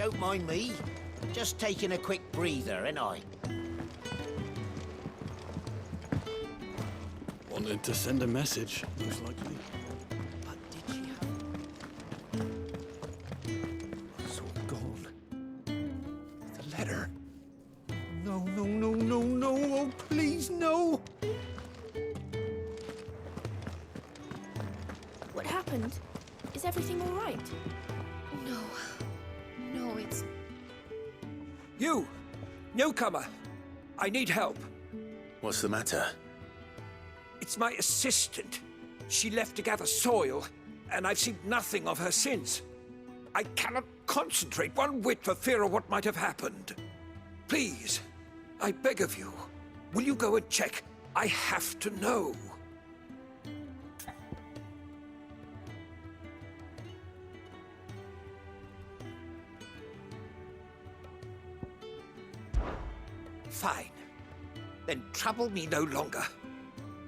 Don't mind me. Just taking a quick breather, ain't I? Wanted to send a message, most likely. But did she have... It's all gone. The letter. No, no, no, no, no. Oh, please, no. What happened? Is everything all right? No. No, it's... You! Newcomer! I need help. What's the matter? It's my assistant. She left to gather soil, and I've seen nothing of her since. I cannot concentrate one whit for fear of what might have happened. Please, I beg of you, will you go and check? I have to know. Fine. Then trouble me no longer.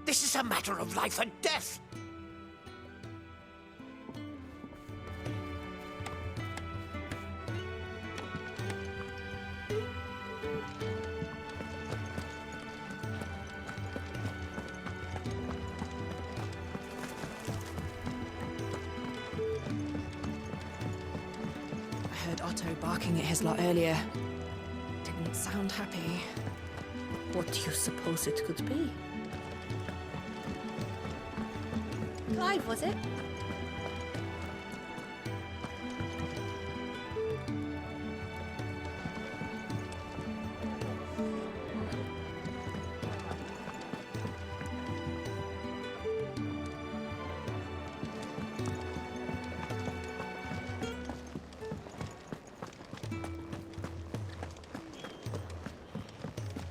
This is a matter of life and death. I heard Otto barking at his lot earlier. Didn't sound happy. What do you suppose it could be? Clive, was it?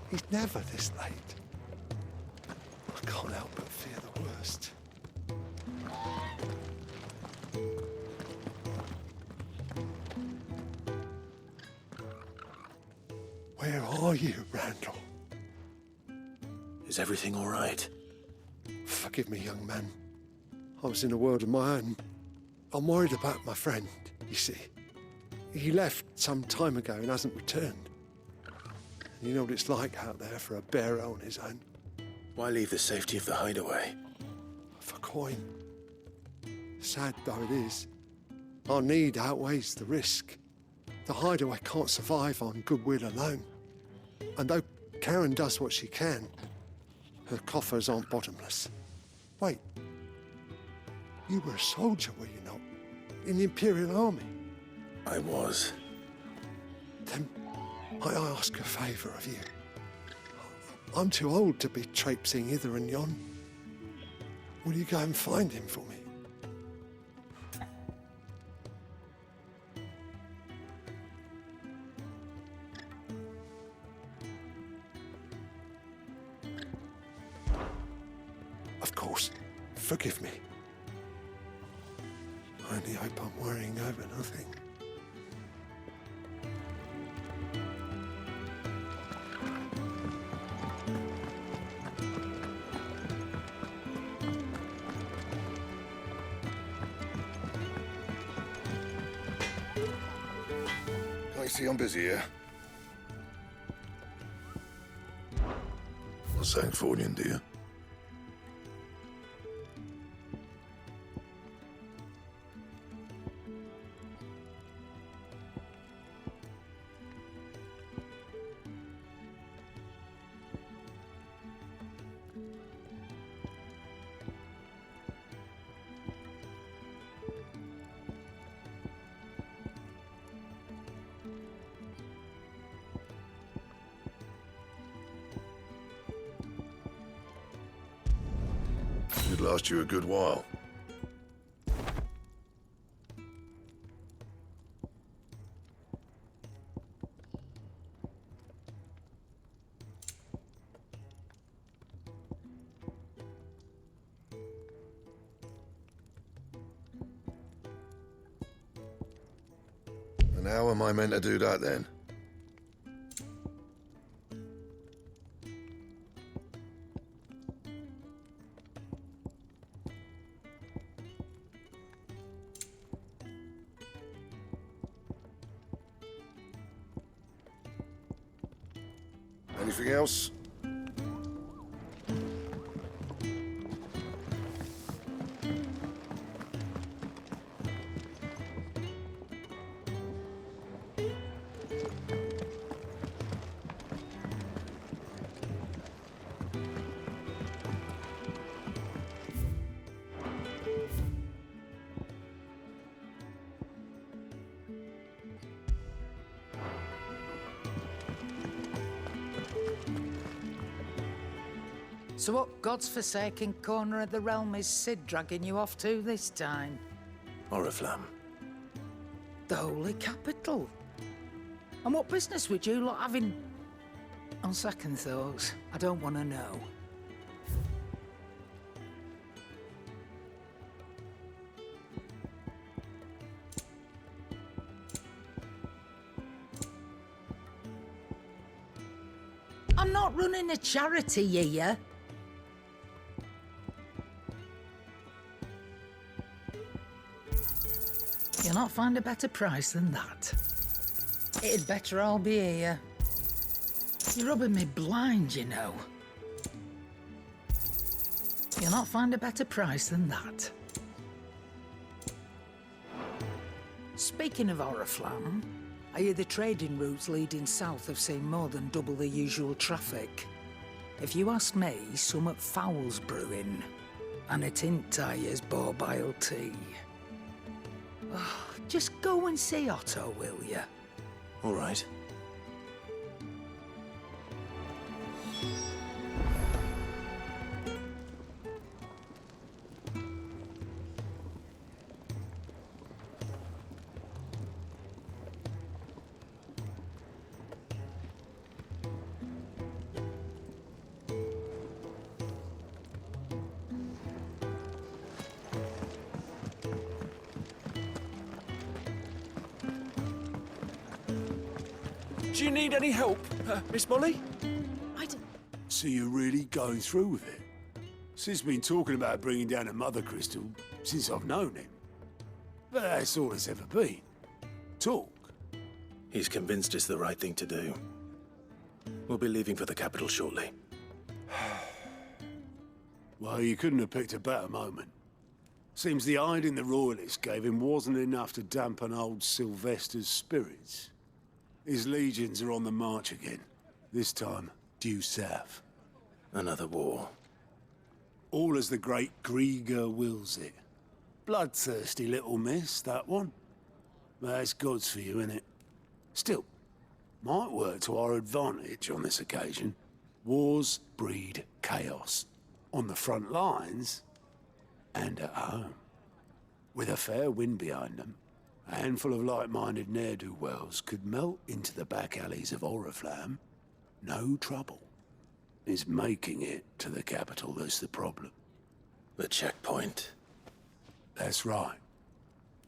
He's never this late. I can't help but fear the worst. Where are you, Randall? Is everything all right? Forgive me, young man. I was in a world of my own. I'm worried about my friend, you see. He left some time ago and hasn't returned. You know what it's like out there for a bearer on his own. Why leave the safety of the hideaway? For coin. Sad though it is, our need outweighs the risk. The hideaway can't survive on goodwill alone. And though Karen does what she can, her coffers aren't bottomless. Wait, you were a soldier, were you not? In the Imperial Army? I was. Then might I ask a favour of you? I'm too old to be traipsing hither and yon. Will you go and find him for me? Of course, forgive me. I only hope I'm worrying over nothing. I see I'm busy here. What's that for you, dear? It'd last you a good while. And how am I meant to do that then? Anything else? So what God's forsaken corner of the realm is Sid dragging you off to this time? Oriflamme. The Holy Capital. And what business would you lot having... On second thoughts, I don't want to know. I'm not running a charity here. You'll not find a better price than that. It'd better all be here. You're rubbing me blind, you know. You'll not find a better price than that. Speaking of Oriflamme, I hear the trading routes leading south have seen more than double the usual traffic. If you ask me, summat foul's brewing. And it ain't Tyre's borbile tea. Oh, just go and see Otto, will you? All right. Do you need any help, Miss Molly? I don't... So you're really going through with it? Sid's been talking about bringing down a mother crystal since I've known him. But that's all it's ever been. Talk. He's convinced it's the right thing to do. We'll be leaving for the capital shortly. Well, you couldn't have picked a better moment. Seems the hiding the royalists gave him wasn't enough to dampen old Sylvester's spirits. His legions are on the march again. This time, due south. Another war. All as the great Grieger wills it. Bloodthirsty little miss, that one. That's God's for you, innit? Still, might work to our advantage on this occasion. Wars breed chaos. On the front lines, and at home. With a fair wind behind them, a handful of like-minded ne'er-do-wells could melt into the back alleys of Oriflamme. No trouble. It's making it to the capital that's the problem. The checkpoint. That's right.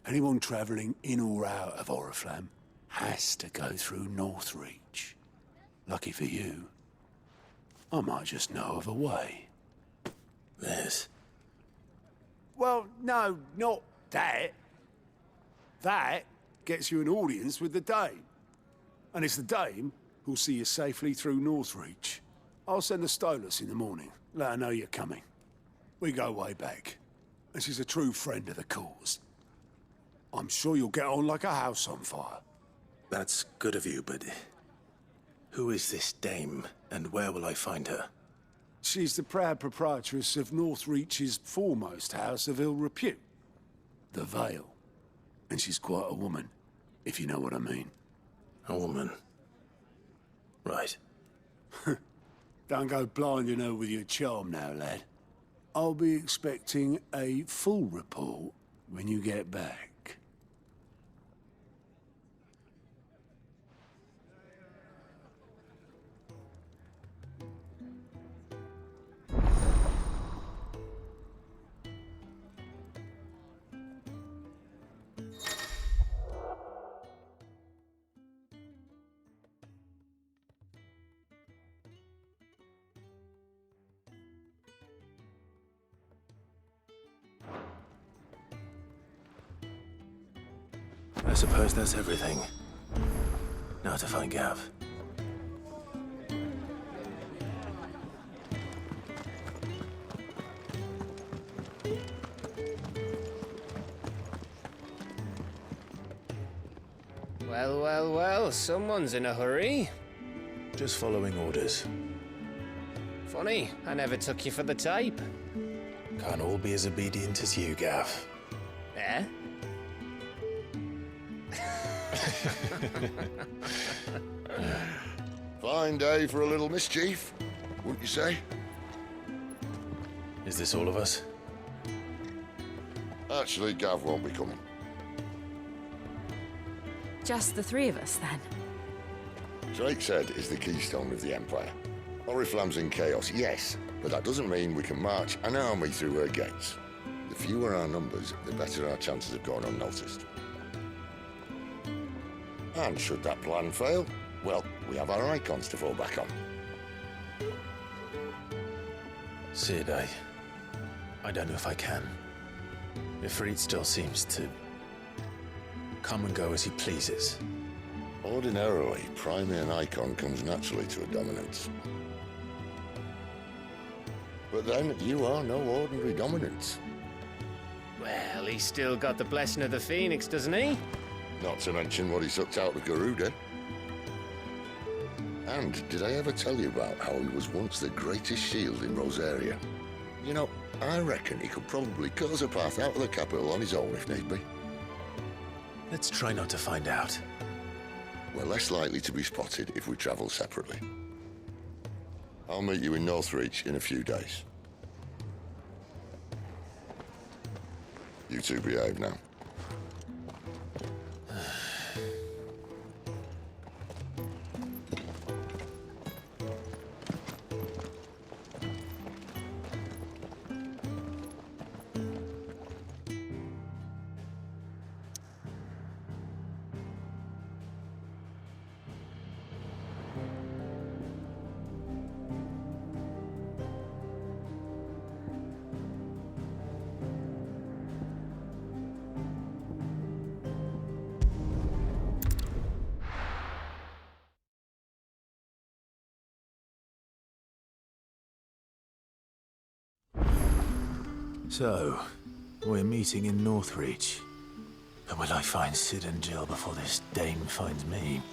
Anyone travelling in or out of Oriflamme has to go through Northreach. Lucky for you, I might just know of a way. This. Well, no, not that. That gets you an audience with the Dame. And it's the Dame who'll see you safely through Northreach. I'll send the Stolas in the morning, let her know you're coming. We go way back, and she's a true friend of the cause. I'm sure you'll get on like a house on fire. That's good of you, but... who is this dame, and where will I find her? She's the proud proprietress of Northreach's foremost house of ill repute, the Vale. And she's quite a woman, if you know what I mean. A woman. Right. Don't go blinding her with your charm now, lad. I'll be expecting a full report when you get back. I suppose that's everything. Now to find Gav. Well, well, well, someone's in a hurry. Just following orders. Funny, I never took you for the type. Can't all be as obedient as you, Gav. Eh? Fine day for a little mischief, wouldn't you say? Is this all of us? Actually, Gav won't be coming. Just the three of us, then? Drake's Head is the keystone of the Empire. Oriflamme's in chaos, yes, but that doesn't mean we can march an army through her gates. The fewer our numbers, the better our chances of going unnoticed. And should that plan fail, well, we have our icons to fall back on. Sid, I don't know if I can. Ifrit still seems to come and go as he pleases. Ordinarily, priming an icon comes naturally to a dominance. But then, you are no ordinary dominance. Well, he's still got the blessing of the Phoenix, doesn't he? Not to mention what he sucked out of Garuda. And did I ever tell you about how he was once the greatest shield in Rosaria? You know, I reckon he could probably cut us a path out of the capital on his own if need be. Let's try not to find out. We're less likely to be spotted if we travel separately. I'll meet you in Northreach in a few days. You two behave now. So, we're meeting in Northreach. But will I find Sid and Jill before this dame finds me?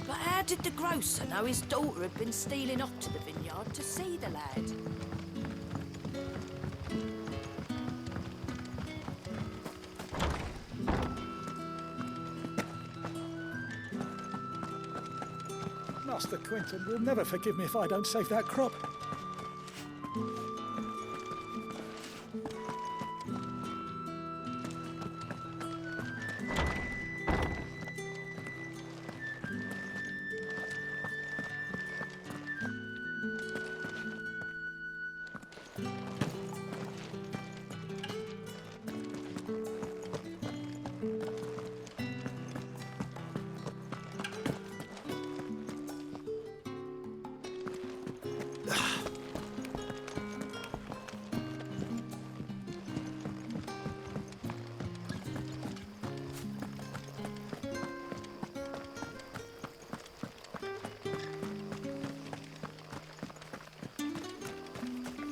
But how did the grocer know his daughter had been stealing off to the vineyard to see the lad? Master Quentin will never forgive me if I don't save that crop.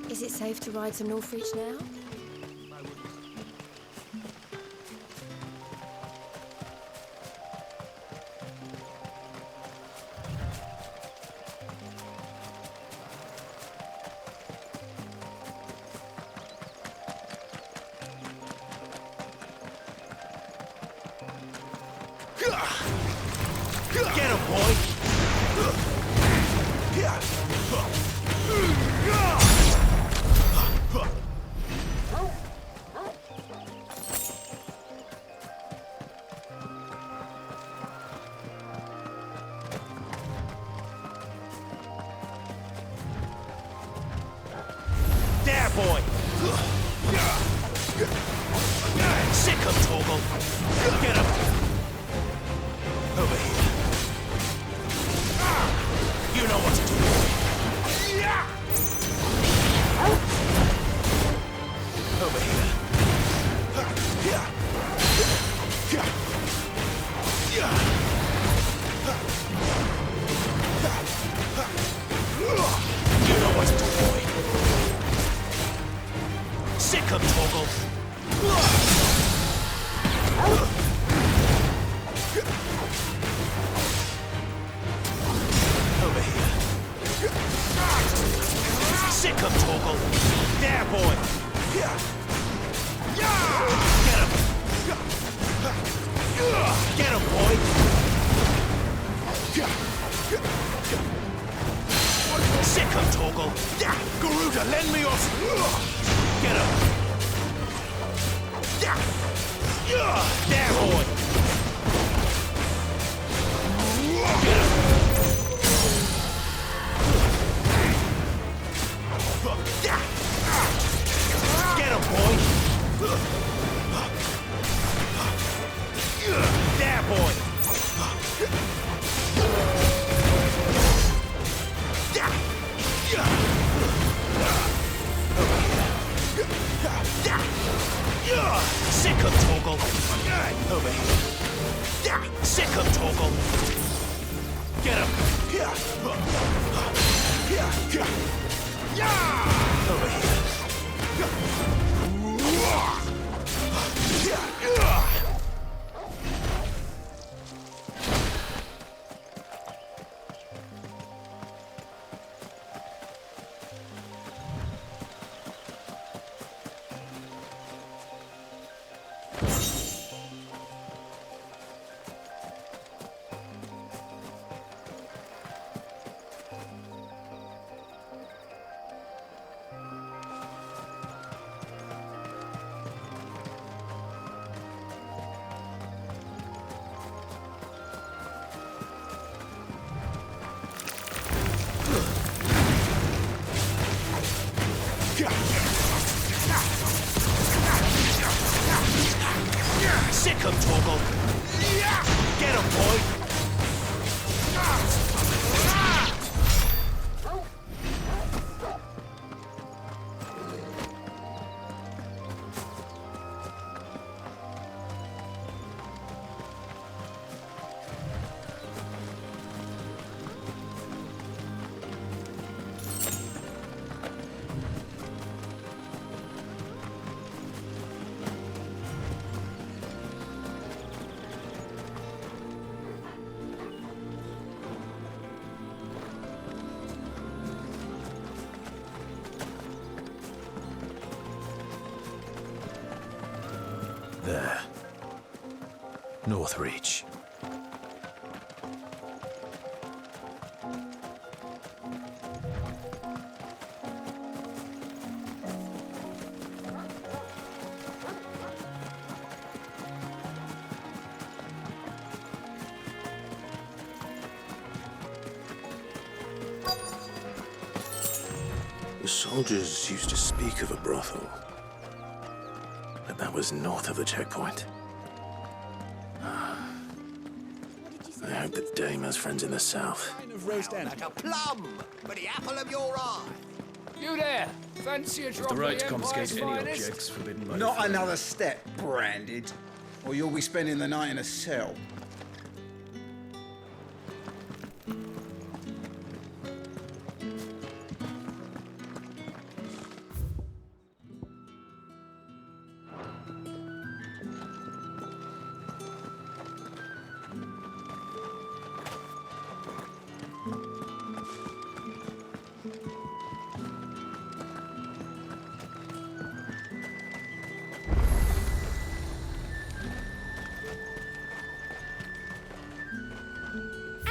Is it safe to ride to Northreach now? Get him, boy! There, boy! Sick him, Torgal! Get him! Over here. You know what to do. Over here. You know what to do, boy. Sick him, Torgal. Sick him, Torgal. There, boy. Yeah. Get him. Get him, boy. Sick him, Torgal. Garuda, lend me off. Get him. There, boy. Get him. Get him, boy. There, boy. Sick him, Torgal. Over here. Sick him, Torgal. Get him. Over here. Sick him, Torgal. Get him, boy. There. North Reach. The soldiers used to speak of a brothel. But that was north of the checkpoint. I hope that Dame has friends in the south. Like a plum for the apple of your eye. You there! Fancy a drop The right to of the confiscate Empire's any finest? objects forbidden by Not the another step, branded, or you'll be spending the night in a cell.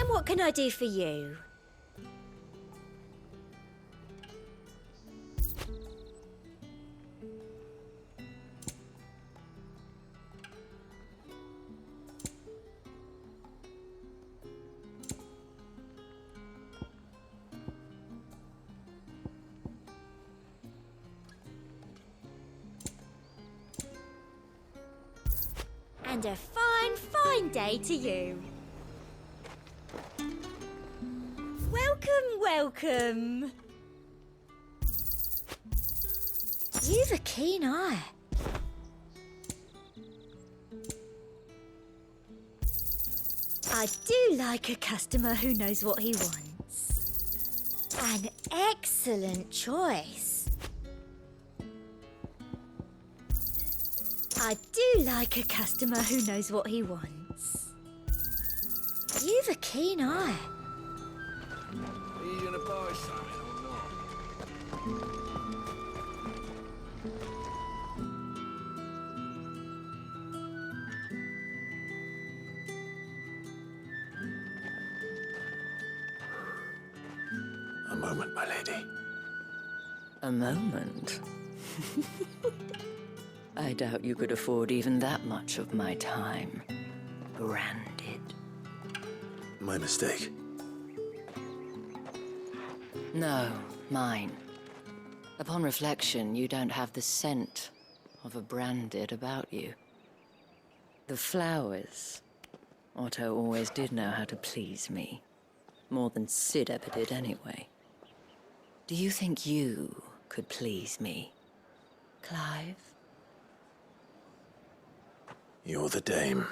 What can I do for you? And a fine, fine day to you. Welcome, welcome. You've a keen eye. I do like a customer who knows what he wants. An excellent choice. I do like a customer who knows what he wants. You've a keen eye. Are you gonna buy something or not? A moment, my lady. A moment? I doubt you could afford even that much of my time. Branded. My mistake. No, mine. Upon reflection, you don't have the scent of a branded about you. The flowers. Otto always did know how to please me. More than Sid ever did anyway. Do you think you could please me, Clive? You're the dame.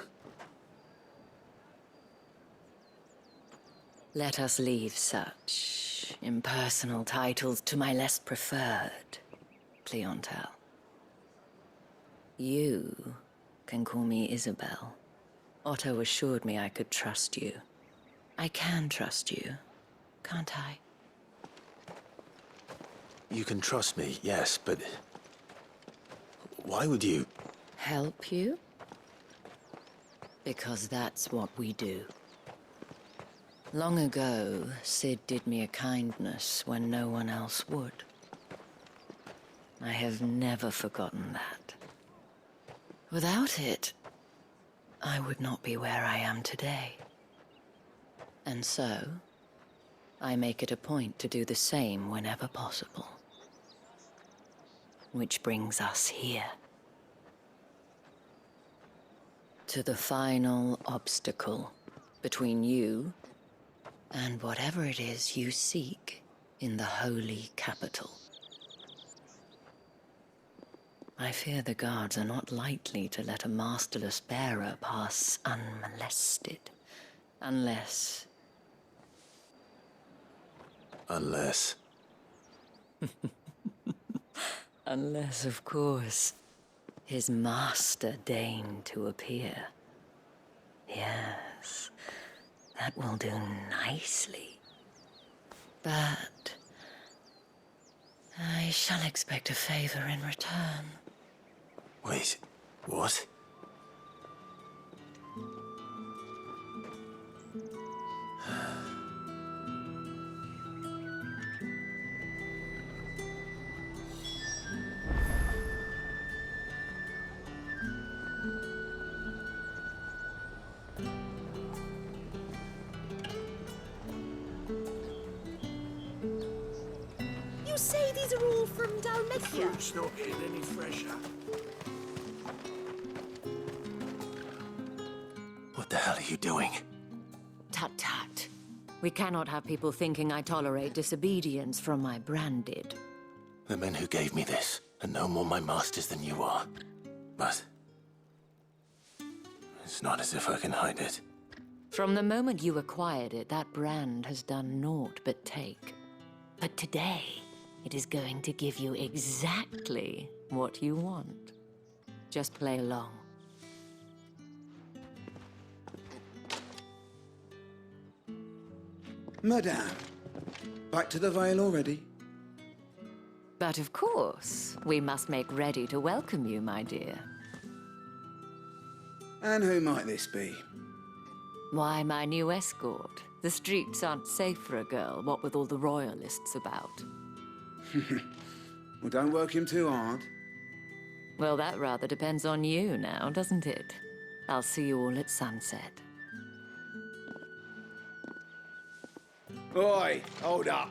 Let us leave such impersonal titles to my less preferred clientele. You can call me Isabelle. Otto assured me I could trust you. I can trust you, can't I? You can trust me, yes, but... why would you... Help you? Because that's what we do. Long ago, Sid did me a kindness when no one else would. I have never forgotten that. Without it, I would not be where I am today. And so, I make it a point to do the same whenever possible. Which brings us here. To the final obstacle between you and whatever it is you seek in the holy capital. I fear the guards are not likely to let a masterless bearer pass unmolested. Unless... Unless... Unless, of course, his master deigned to appear. Yes, that will do nicely. But I shall expect a favor in return. Wait, what? You say these are all from Dalmatia? Fruit's not getting any fresher. What the hell are you doing? Tut-tut. We cannot have people thinking I tolerate disobedience from my branded. The men who gave me this are no more my masters than you are. But... it's not as if I can hide it. From the moment you acquired it, that brand has done naught but take. But today, it is going to give you exactly what you want. Just play along. Madame, back to the Vale already? But of course, we must make ready to welcome you, my dear. And who might this be? Why, my new escort. The streets aren't safe for a girl, what with all the royalists about. Well, don't work him too hard. Well, that rather depends on you now, doesn't it? I'll see you all at sunset. Oi, hold up.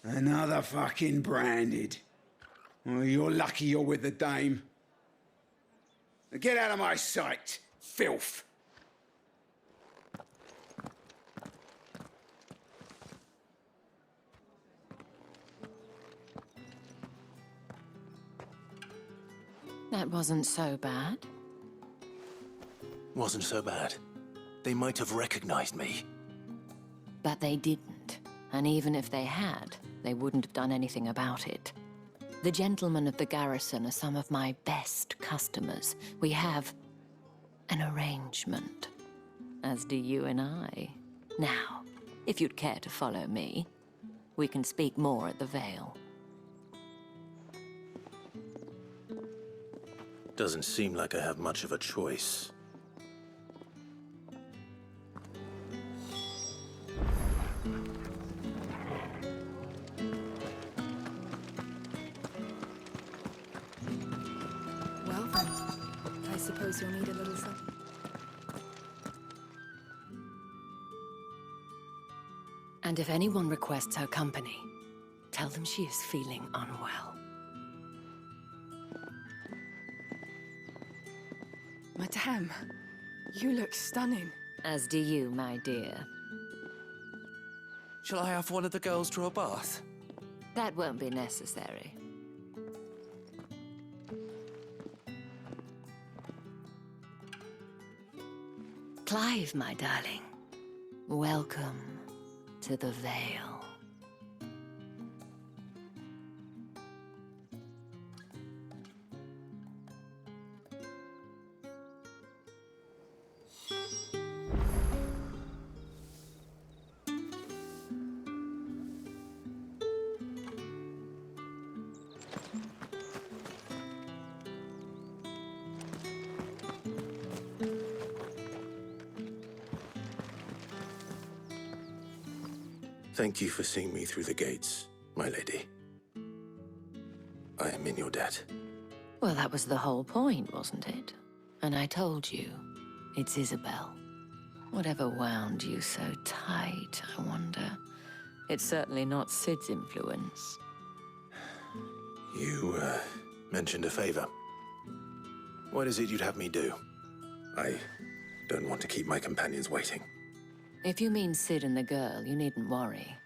Another fucking branded. Well, you're lucky you're with the dame. Now get out of my sight, filth. That wasn't so bad. Wasn't so bad. They might have recognized me. But they didn't. And even if they had, they wouldn't have done anything about it. The gentlemen of the garrison are some of my best customers. We have an arrangement. as do you and I. Now, if you'd care to follow me, we can speak more at the Vale. Doesn't seem like I have much of a choice. Well then, I suppose you'll need a little something. And if anyone requests her company, tell them she is feeling unwell. Madame, you look stunning. As do you, my dear. Shall I have one of the girls draw a bath? That won't be necessary. Clive, my darling. Welcome to the Vale. Thank you for seeing me through the gates, my lady. I am in your debt. Well, that was the whole point, wasn't it? And I told you, it's Isabelle. Whatever wound you so tight, I wonder. It's certainly not Sid's influence. You, mentioned a favor. What is it you'd have me do? I don't want to keep my companions waiting. If you mean Sid and the girl, you needn't worry.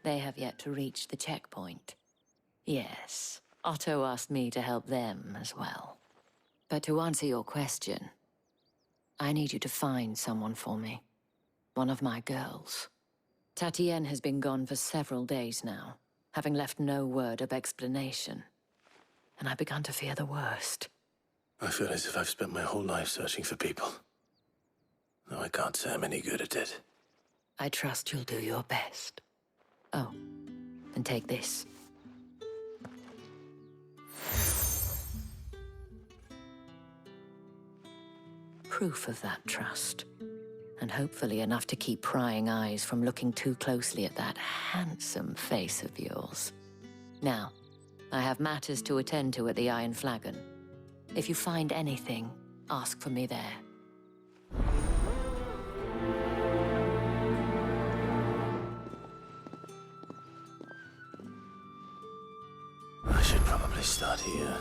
They have yet to reach the checkpoint. Yes, Otto asked me to help them as well. But to answer your question, I need you to find someone for me. One of my girls. Tatienne has been gone for several days now, having left no word of explanation. And I've begun to fear the worst. I feel as if I've spent my whole life searching for people. Though I can't say I'm any good at it. I trust you'll do your best. Oh, and take this. Proof of that trust. And hopefully enough to keep prying eyes from looking too closely at that handsome face of yours. Now, I have matters to attend to at the Iron Flagon. If you find anything, ask for me there. I should probably start here.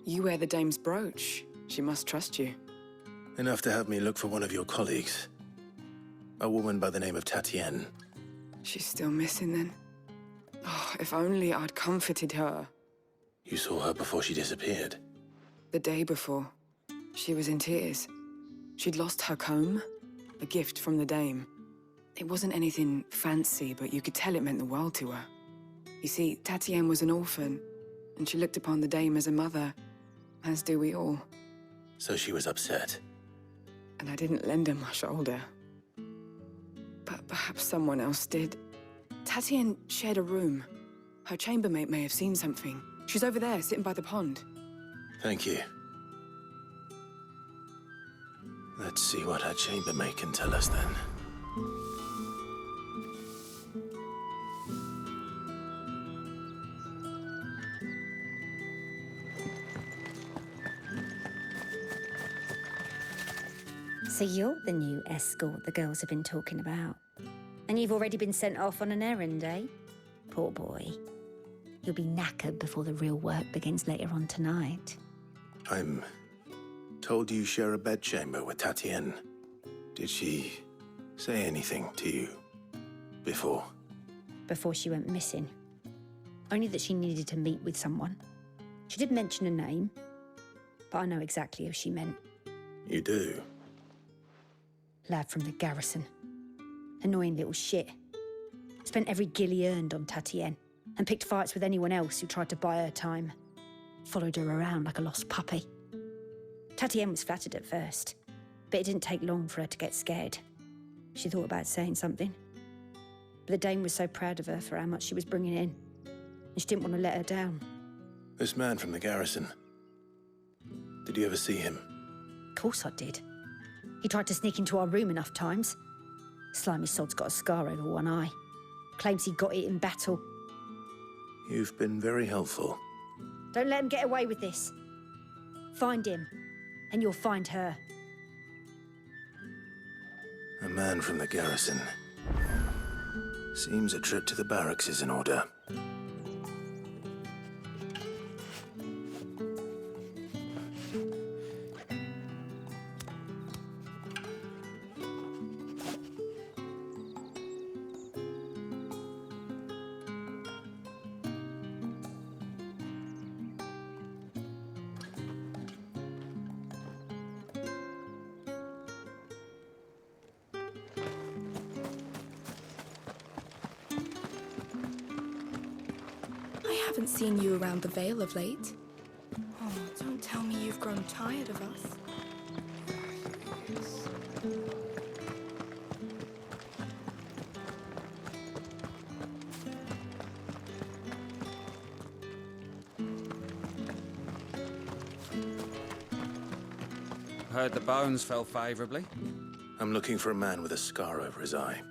You wear the dame's brooch. She must trust you. Enough to have me look for one of your colleagues. A woman by the name of Tatienne. She's still missing then. Oh, if only I'd comforted her. You saw her before she disappeared. The day before, she was in tears. She'd lost her comb, a gift from the dame. It wasn't anything fancy, but you could tell it meant the world to her. You see, Tatienne was an orphan, and she looked upon the dame as a mother, as do we all. So she was upset. And I didn't lend her my shoulder. But perhaps someone else did. Tatienne shared a room. Her chambermaid may have seen something. She's over there, sitting by the pond. Thank you. Let's see what her chambermaid can tell us then. So you're the new escort the girls have been talking about. And you've already been sent off on an errand, eh? Poor boy. You'll be knackered before the real work begins later on tonight. I'm told you share a bedchamber with Tatienne. Did she say anything to you before? before she went missing. Only that she needed to meet with someone. She did mention a name, but I know exactly who she meant. You do? Lad from the garrison. Annoying little shit. Spent every gil he earned on Tatienne and picked fights with anyone else who tried to buy her time. Followed her around like a lost puppy. Tatienne was flattered at first, but it didn't take long for her to get scared. She thought about saying something. But the Dame was so proud of her for how much she was bringing in, and she didn't want to let her down. This man from the garrison. Did you ever see him? Of course I did. He tried to sneak into our room enough times. Slimy sod's got a scar over one eye. Claims he got it in battle. You've been very helpful. Don't let him get away with this. Find him, and you'll find her. A man from the garrison. Seems a trip to the barracks is in order. I haven't seen you around the Vale of late. Oh, don't tell me you've grown tired of us. Heard the bones fell favourably. I'm looking for a man with a scar over his eye.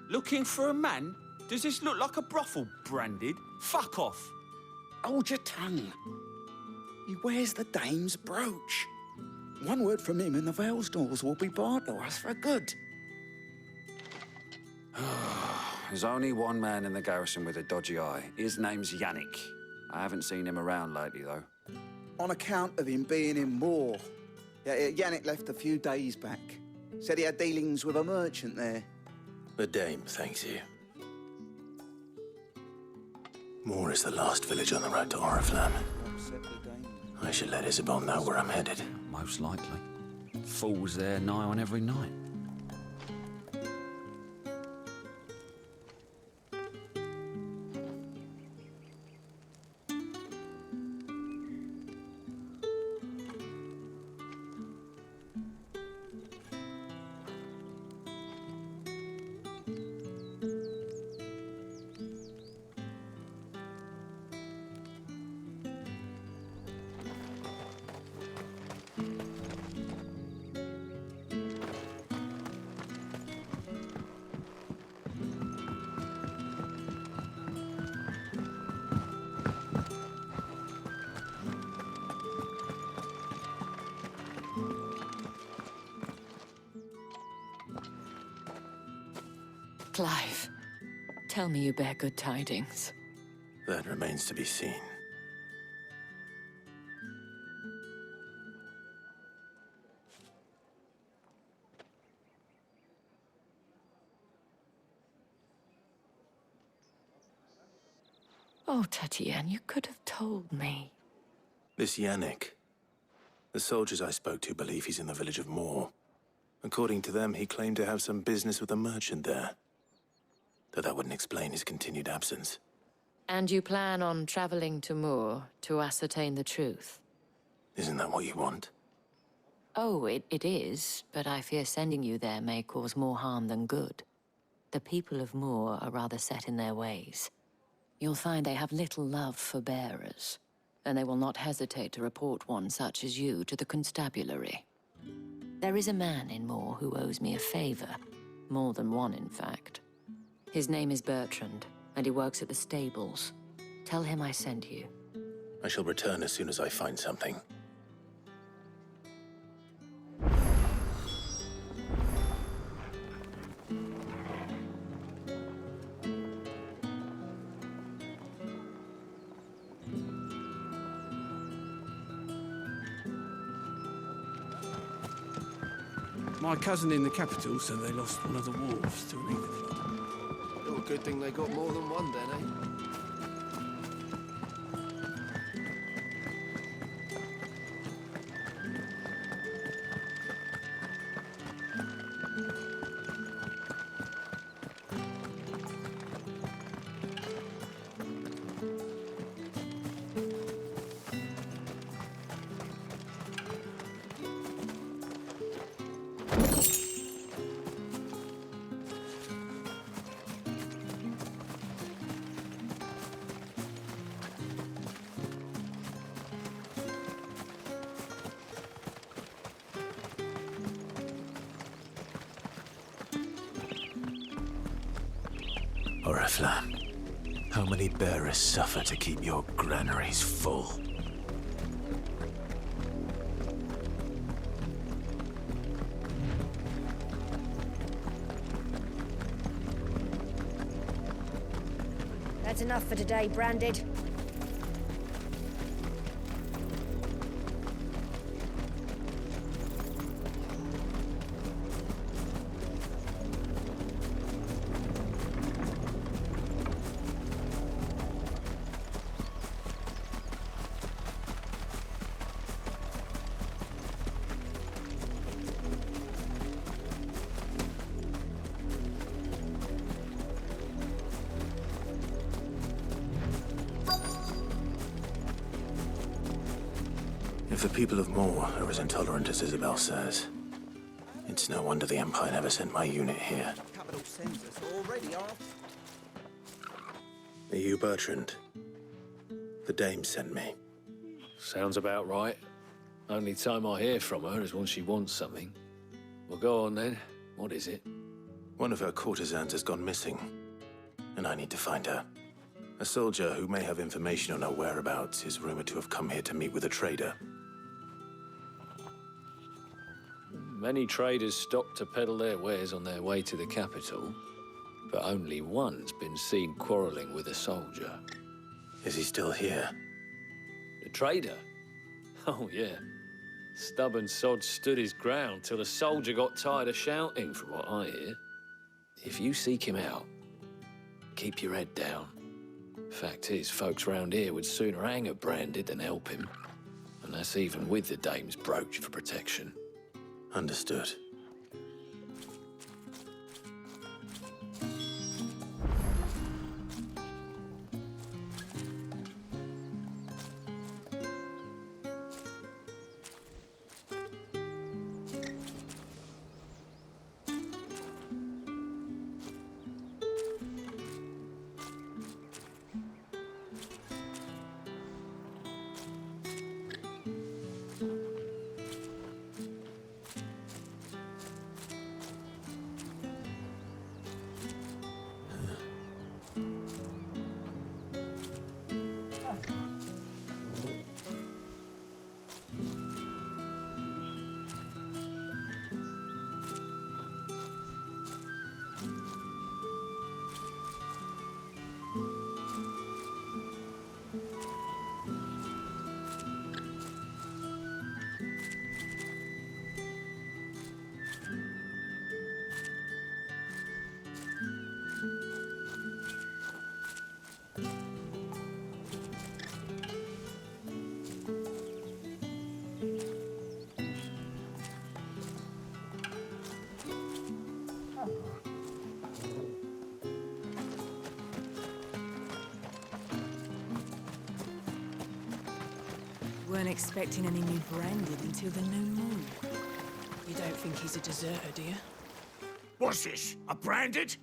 Looking for a man? Does this look like a brothel, Branded? Fuck off! Hold your tongue. He wears the Dame's brooch. One word from him and the Vale's doors will be barred to us for good. There's only one man in the garrison with a dodgy eye. His name's Yannick. I haven't seen him around lately, though. On account of him being in Moor. Yeah, Yannick left a few days back. Said he had dealings with a merchant there. The Dame thanks you. Moor is the last village on the road to Oriflamme. I should let Isabelle know where I'm headed. Most likely. Fools there nigh on every night. Clive, tell me you bear good tidings. That remains to be seen. Oh, Tatienne, you could have told me. This Yannick. The soldiers I spoke to believe he's in the village of Moor. According to them, he claimed to have some business with a merchant there. Though that wouldn't explain his continued absence. And you plan on traveling to Moor to ascertain the truth? Isn't that what you want? Oh, it is, but I fear sending you there may cause more harm than good. The people of Moor are rather set in their ways. You'll find they have little love for bearers, and they will not hesitate to report one such as you to the constabulary. There is a man in Moor who owes me a favor. More than one, in fact. His name is Bertrand, and he works at the stables. Tell him I sent you. I shall return as soon as I find something. My cousin in the capital said they lost one of the wolves to an ether flood. Little Good thing they got more than one then, eh? Oriflamme, how many bearers suffer to keep your granaries full? That's enough for today, Branded. If the people of Moor are as intolerant as Isabelle says, it's no wonder the Empire never sent my unit here. Capital census already off. Are you Bertrand? The dame sent me. Sounds about right. Only time I hear from her is when she wants something. Well, go on then. What is it? One of her courtesans has gone missing, and I need to find her. A soldier who may have information on her whereabouts is rumored to have come here to meet with a trader. Many traders stop to peddle their wares on their way to the capital, but only one's been seen quarreling with a soldier. Is he still here? The trader? Oh, yeah. Stubborn sod stood his ground till the soldier got tired of shouting, from what I hear. If you seek him out, keep your head down. Fact is, folks round here would sooner hang a Branded than help him. And that's even with the dame's brooch for protection. Understood. Weren't expecting any new Branded until the new moon. You don't think he's a deserter, do you? What's this? A Branded?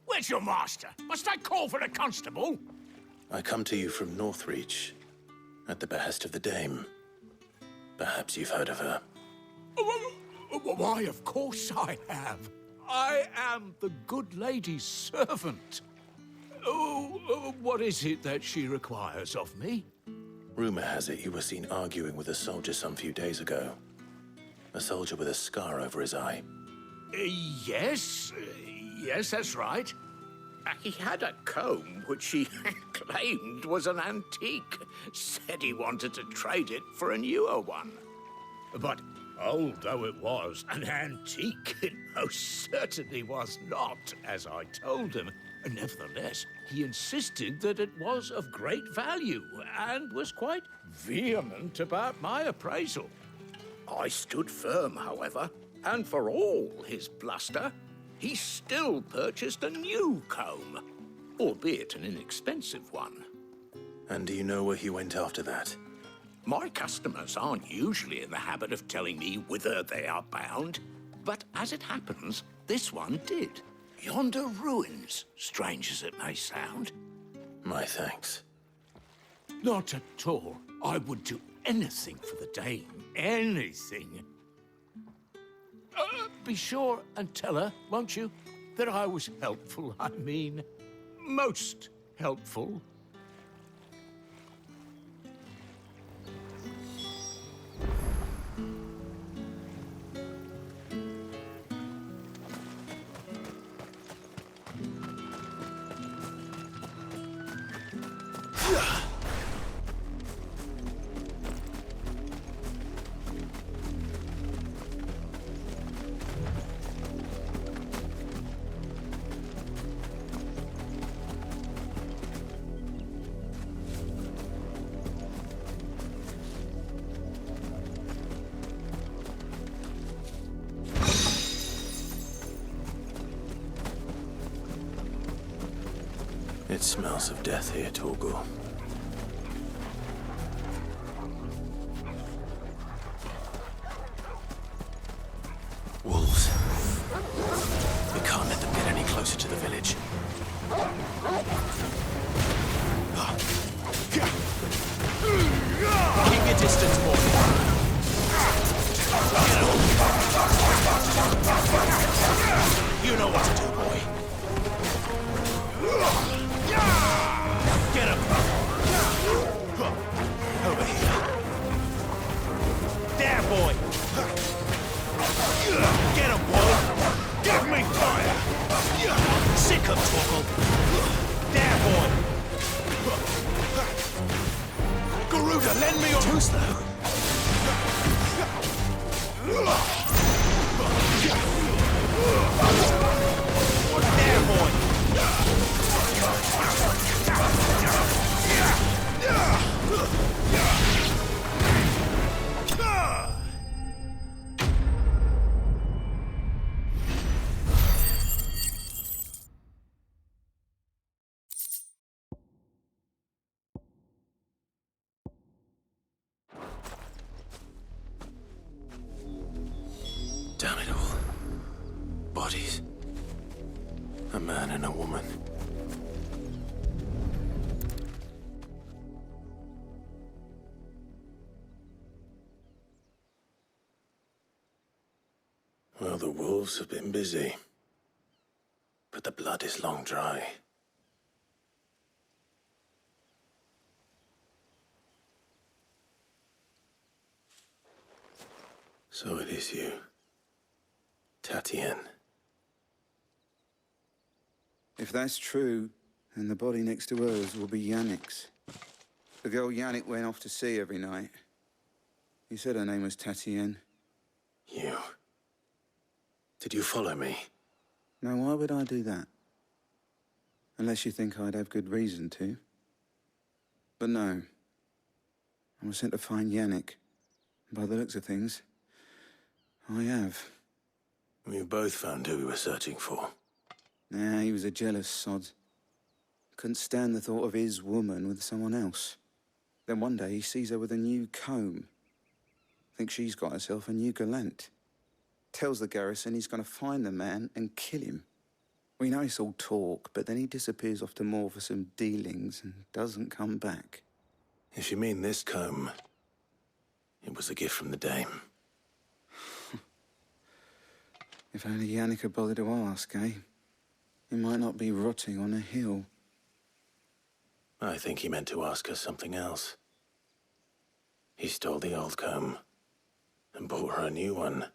Where's your master? Must I call for a constable? I come to you from Northreach, at the behest of the dame. Perhaps you've heard of her. Why, of course I have. I am the good lady's servant. What is it that she requires of me? Rumor has it you were seen arguing with a soldier some few days ago. A soldier with a scar over his eye. Yes, that's right. He had a comb which he claimed was an antique. Said he wanted to trade it for a newer one. But old though it was, an antique, it most certainly was not, as I told him. Nevertheless, he insisted that it was of great value and was quite vehement about my appraisal. I stood firm, however, and for all his bluster, he still purchased a new comb, albeit an inexpensive one. And do you know where he went after that? My customers aren't usually in the habit of telling me whither they are bound, but as it happens, this one did. Yonder ruins, strange as it may sound. My thanks. Not at all. I would do anything for the Dame. Anything. Be sure and tell her, won't you, that I was helpful. I mean, most helpful. It smells of death here, Torgal. Wolves. We can't let them get any closer to the village. Keep your distance, boy. You know what to do, boy. Get him! Over here. There, boy! Get him, boy! Give me fire! Sick him, Torgal! There, boy! Garuda, lend me your... Too slow. There, boy! Damn it all. Bodies. A man and a woman. Well, the wolves have been busy. But the blood is long dry. So it is you, Tatienne. If that's true, then the body next to hers will be Yannick's. The girl Yannick went off to sea every night. He said her name was Tatienne. You. Did you follow me? Now, why would I do that? Unless you think I'd have good reason to. But no. I was sent to find Yannick. By the looks of things, I have. We've both found who we were searching for. Nah, he was a jealous sod. Couldn't stand the thought of his woman with someone else. Then one day he sees her with a new comb. Thinks she's got herself a new gallant. Tells the garrison he's going to find the man and kill him. We know it's all talk, but then he disappears off to Moor for some dealings and doesn't come back. If you mean this comb, it was a gift from the Dame. If only Yannick had bothered to ask, eh? He might not be rotting on a hill. I think he meant to ask her something else. He stole the old comb and bought her a new one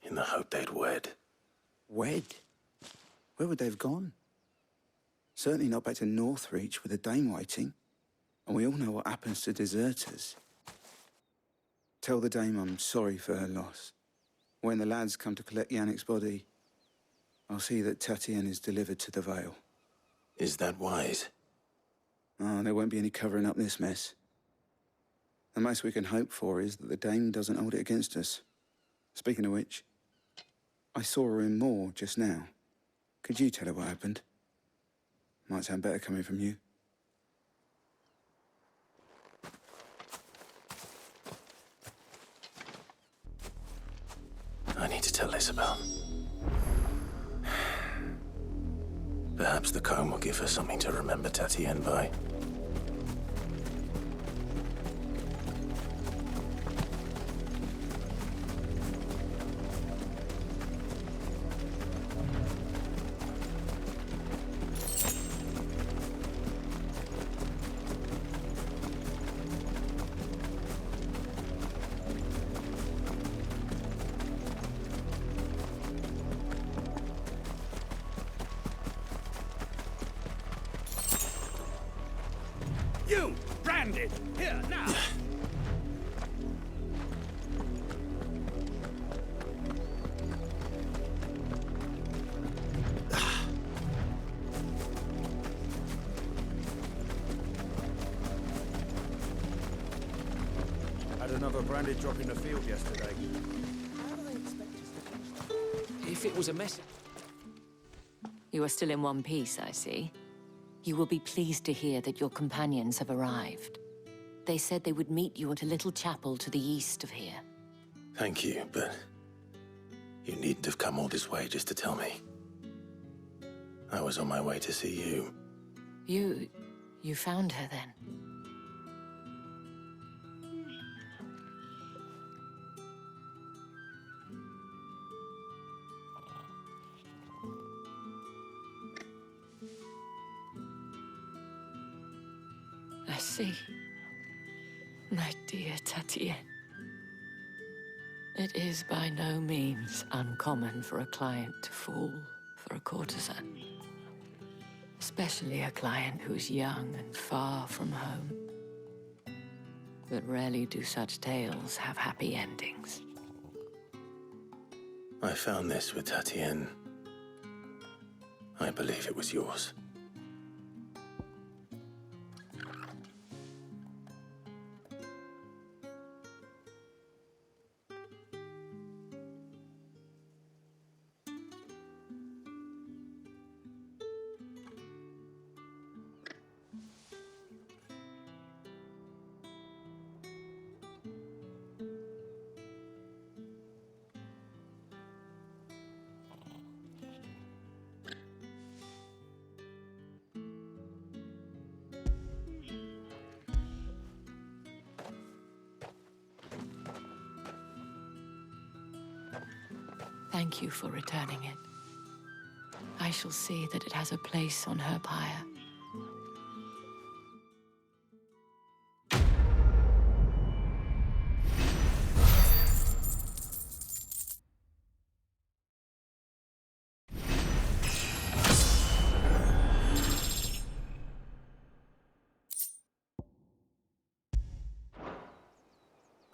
in the hope they'd wed. Wed? Where would they have gone? Certainly not back to Northreach with the Dame waiting. And we all know what happens to deserters. Tell the Dame I'm sorry for her loss. When the lads come to collect Yannick's body, I'll see that Tatienne is delivered to the Vale. Is that wise? Oh, there won't be any covering up this mess. The most we can hope for is that the Dame doesn't hold it against us. Speaking of which, I saw her in Moor just now. Could you tell her what happened? Might sound better coming from you. I need to tell Isabelle. Perhaps the comb will give her something to remember Tatienne by. You, branded! Here, now! Had another branded drop in the field yesterday. If it was a message... You are still in one piece, I see. You will be pleased to hear that your companions have arrived. They said they would meet you at a little chapel to the east of here. Thank you, but you needn't have come all this way just to tell me. I was on my way to see you. You found her then? I see. My dear Tatienne. It is by no means uncommon for a client to fall for a courtesan. Especially a client who's young and far from home. But rarely do such tales have happy endings. I found this with Tatienne. I believe it was yours. Thank you for returning it. I shall see that it has a place on her pyre.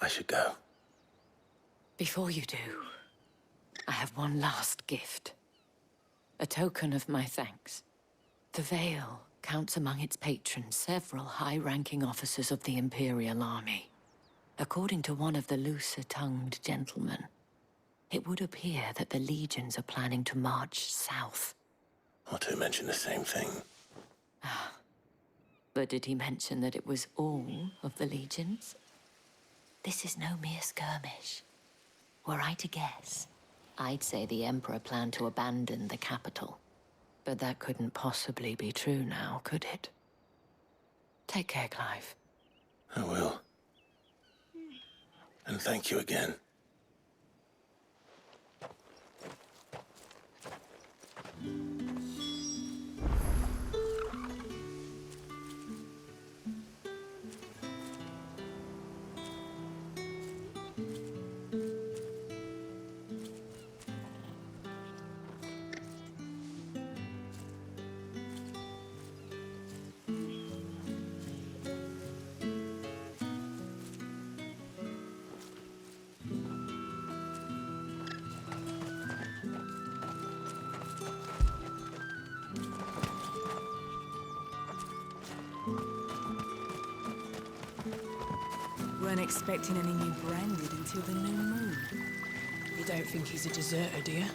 I should go. Before you do, I have one last gift. A token of my thanks. The Vale counts among its patrons several high-ranking officers of the Imperial Army. According to one of the looser-tongued gentlemen, it would appear that the legions are planning to march south. Otto mentioned the same thing. But did he mention that it was all of the legions? This is no mere skirmish. Were I to guess, I'd say the Emperor planned to abandon the capital. But that couldn't possibly be true now, could it? Take care, Clive. I will. And thank you again. Weren't expecting any new branded until the new moon. You don't think he's a deserter, do you?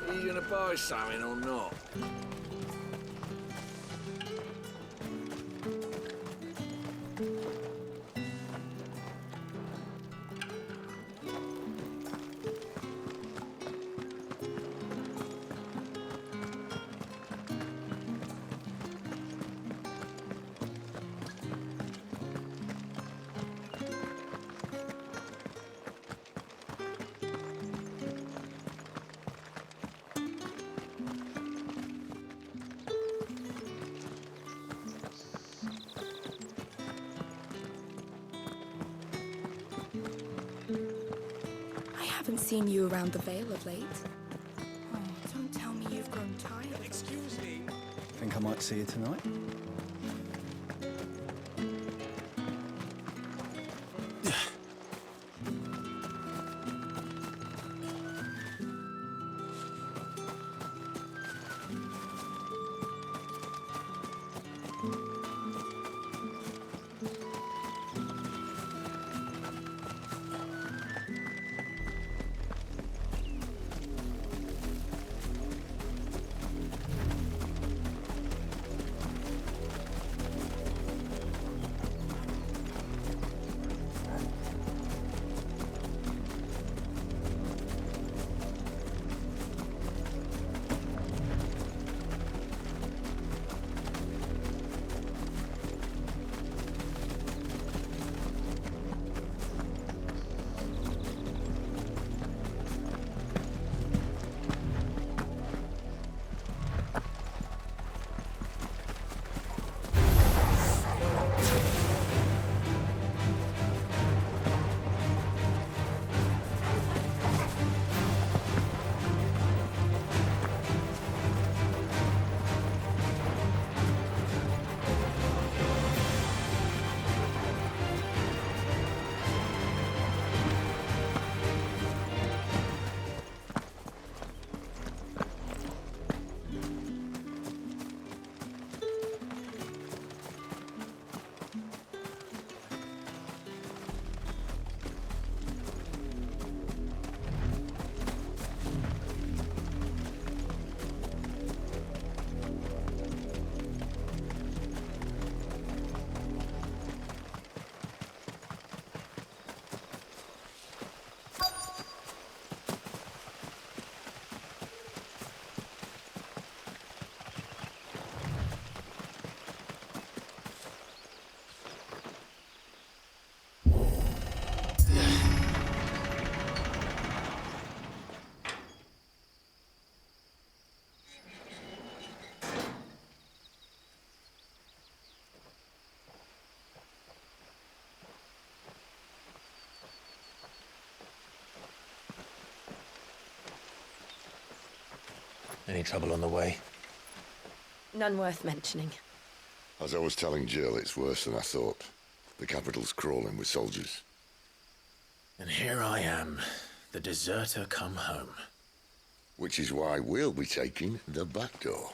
Are you gonna buy something or not? haven't seen you around the Vale of late. Oh, don't tell me you've grown tired. Excuse me. Think I might see you tonight? Any trouble on the way? None worth mentioning. As I was telling Jill, it's worse than I thought. The capital's crawling with soldiers. And here I am, the deserter come home. Which is why we'll be taking the back door.